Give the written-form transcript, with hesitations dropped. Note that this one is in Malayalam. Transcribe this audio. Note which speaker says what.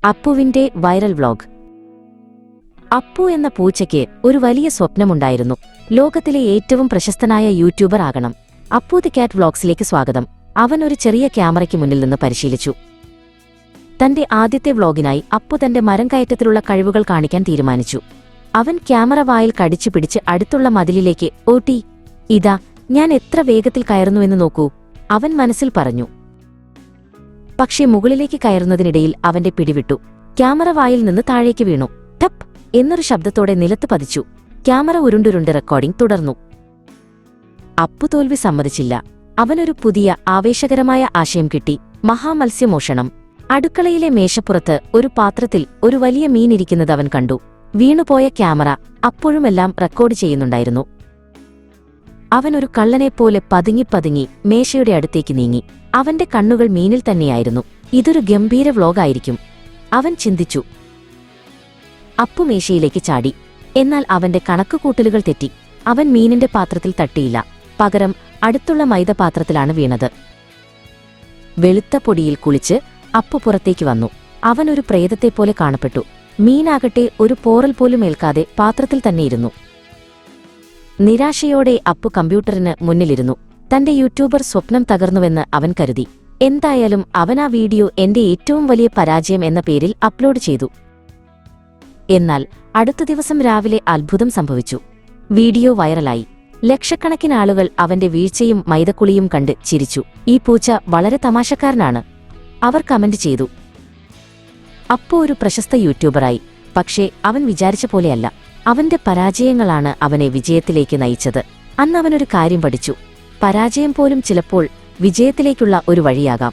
Speaker 1: അപ്പുവിന്റെ വൈറൽ വ്ലോഗ്. അപ്പു എന്ന പൂച്ചയ്ക്ക് ഒരു വലിയ സ്വപ്നമുണ്ടായിരുന്നു. ലോകത്തിലെ ഏറ്റവും പ്രശസ്തനായ യൂട്യൂബർ ആകണം. അപ്പു ദി കാറ്റ് വ്ലോഗ്സിലേക്ക് സ്വാഗതം. അവൻ ഒരു ചെറിയ ക്യാമറയ്ക്ക് മുന്നിൽ നിന്ന് പരിശീലിച്ചു. തന്റെ ആദ്യത്തെ വ്ലോഗിനായി അപ്പു തന്റെ മരം കയറ്റത്തിലുള്ള കഴിവുകൾ കാണിക്കാൻ തീരുമാനിച്ചു. അവൻ ക്യാമറ വായിൽ കടിച്ചു പിടിച്ച് അടുത്തുള്ള മതിലിലേക്ക് ഓട്ടി. ഇതാ, ഞാൻ എത്ര വേഗത്തിൽ കയറുന്നുവെന്ന് നോക്കൂ, അവൻ മനസ്സിൽ പറഞ്ഞു. പക്ഷേ മുകളിലേക്ക് കയറുന്നതിനിടയിൽ അവന്റെ പിടിവിട്ടു. ക്യാമറ വായിൽ നിന്ന് താഴേക്ക് വീണു. ടപ്പ് എന്നൊരു ശബ്ദത്തോടെ നിലത്ത് പതിച്ചു. ക്യാമറ ഉരുണ്ടുരുണ്ട് റെക്കോർഡിംഗ് തുടർന്നു. അപ്പു തോൽവി സമ്മതിച്ചില്ല. അവനൊരു പുതിയ ആവേശകരമായ ആശയം കിട്ടി. മഹാമത്സ്യമോഷണം. അടുക്കളയിലെ മേശപ്പുറത്ത് ഒരു പാത്രത്തിൽ ഒരു വലിയ മീനിരിക്കുന്നത് അവൻ കണ്ടു. വീണുപോയ ക്യാമറ അപ്പോഴുമെല്ലാം റെക്കോർഡ് ചെയ്യുന്നുണ്ടായിരുന്നു. അവനൊരു കള്ളനെപ്പോലെ പതുങ്ങി മേശയുടെ അടുത്തേക്ക് നീങ്ങി. അവന്റെ കണ്ണുകൾ മീനിൽ തന്നെയായിരുന്നു. ഇതൊരു ഗംഭീര വ്ലോഗായിരിക്കും, അവൻ ചിന്തിച്ചു. അപ്പു മേശയിലേക്ക് ചാടി. എന്നാൽ അവന്റെ കണക്കുകൂട്ടലുകൾ തെറ്റി. അവൻ മീനിന്റെ പാത്രത്തിൽ തട്ടിയില്ല. പകരം അടുത്തുള്ള മൈദപാത്രത്തിലാണ് വീണത്. വെളുത്ത പൊടിയിൽ കുളിച്ച് അപ്പു പുറത്തേക്ക് വന്നു. അവനൊരു പ്രേതത്തെപ്പോലെ കാണപ്പെട്ടു. മീനാകട്ടെ ഒരു പോറൽ പോലും ഏൽക്കാതെ പാത്രത്തിൽ തന്നെയിരുന്നു. നിരാശയോടെ അപ്പു കമ്പ്യൂട്ടറിന് മുന്നിലിരുന്നു. തന്റെ യൂട്യൂബർ സ്വപ്നം തകർന്നുവെന്ന് അവൻ കരുതി. എന്തായാലും അവൻ ആ വീഡിയോ എന്റെ ഏറ്റവും വലിയ പരാജയം എന്ന പേരിൽ അപ്ലോഡ് ചെയ്തു. എന്നാൽ അടുത്ത ദിവസം രാവിലെ അത്ഭുതം സംഭവിച്ചു. വീഡിയോ വൈറലായി. ലക്ഷക്കണക്കിന് ആളുകൾ അവന്റെ വീഴ്ചയും മൈദക്കുളിയും കണ്ട് ചിരിച്ചു. ഈ പൂച്ച വളരെ തമാശക്കാരനാണ്, അവർ കമന്റ് ചെയ്തു. അപ്പു ഒരു പ്രശസ്ത യൂട്യൂബറായി. പക്ഷേ അവൻ വിചാരിച്ച പോലെയല്ല. അവന്റെ പരാജയങ്ങളാണ് അവനെ വിജയത്തിലേക്ക് നയിച്ചത്. അന്ന് അവനൊരു കാര്യം പഠിച്ചു. പരാജയം പോലും ചിലപ്പോൾ വിജയത്തിലേക്കുള്ള ഒരു വഴിയാകാം.